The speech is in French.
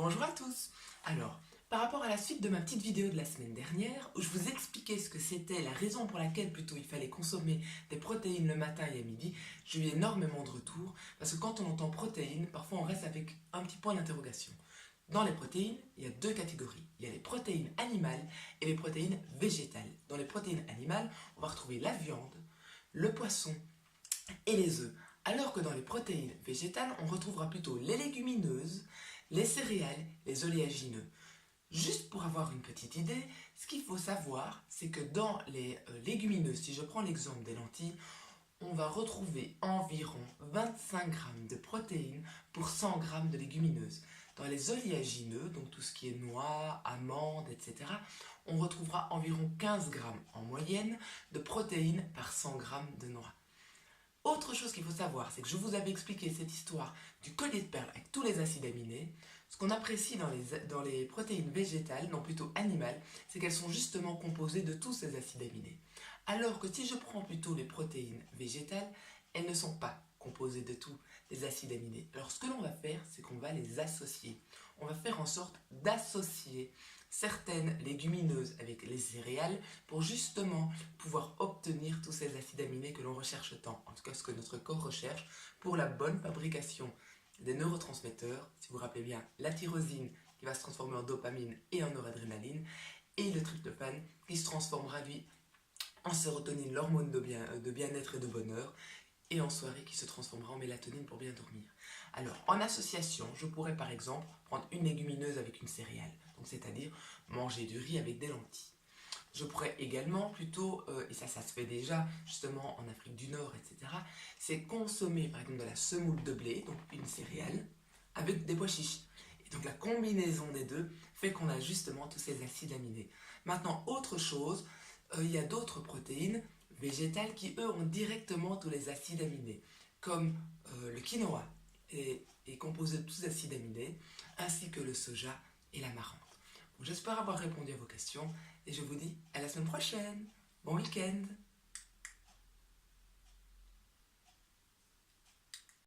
Bonjour à tous. Alors, par rapport à la suite de ma petite vidéo de la semaine dernière, où je vous expliquais ce que c'était, la raison pour laquelle plutôt il fallait consommer des protéines le matin et à midi, j'ai eu énormément de retours, parce que quand on entend protéines, parfois on reste avec un petit point d'interrogation. Dans les protéines, il y a deux catégories. Il y a les protéines animales et les protéines végétales. Dans les protéines animales, on va retrouver la viande, le poisson et les œufs. Alors que dans les protéines végétales, on retrouvera plutôt les légumineuses, les céréales, les oléagineux. Juste pour avoir une petite idée, ce qu'il faut savoir, c'est que dans les légumineuses, si je prends l'exemple des lentilles, on va retrouver environ 25 grammes de protéines pour 100 grammes de légumineuses. Dans les oléagineux, donc tout ce qui est noix, amandes, etc., on retrouvera environ 15 grammes en moyenne de protéines par 100 grammes de noix. Autre chose qu'il faut savoir, c'est que je vous avais expliqué cette histoire du collier de perles avec tous les acides aminés. Ce qu'on apprécie dans les protéines végétales, non plutôt animales, c'est qu'elles sont justement composées de tous ces acides aminés. Alors que si je prends plutôt les protéines végétales, elles ne sont pas composées de tous les acides aminés. Alors ce que l'on va faire, c'est qu'on va les associer. On va faire en sorte d'associer certaines légumineuses avec les céréales pour justement pouvoir obtenir tous ces acides aminés que l'on recherche tant, en tout cas ce que notre corps recherche pour la bonne fabrication des neurotransmetteurs, si vous vous rappelez bien, la tyrosine qui va se transformer en dopamine et en noradrénaline, et le tryptophane qui se transformera lui en sérotonine, l'hormone de bien-être et de bonheur, et en soirée qui se transformera en mélatonine pour bien dormir. Alors, en association, je pourrais par exemple prendre une légumineuse avec une céréale, donc c'est-à-dire manger du riz avec des lentilles. Je pourrais également plutôt, et ça se fait déjà justement en Afrique du Nord, etc., c'est consommer par exemple de la semoule de blé, donc une céréale, avec des pois chiches. Et donc la combinaison des deux fait qu'on a justement tous ces acides aminés. Maintenant, autre chose, il y a d'autres protéines végétales qui, eux, ont directement tous les acides aminés, comme le quinoa est composé de tous ces acides aminés, ainsi que le soja et l'amarante. J'espère avoir répondu à vos questions et je vous dis à la semaine prochaine. Bon week-end!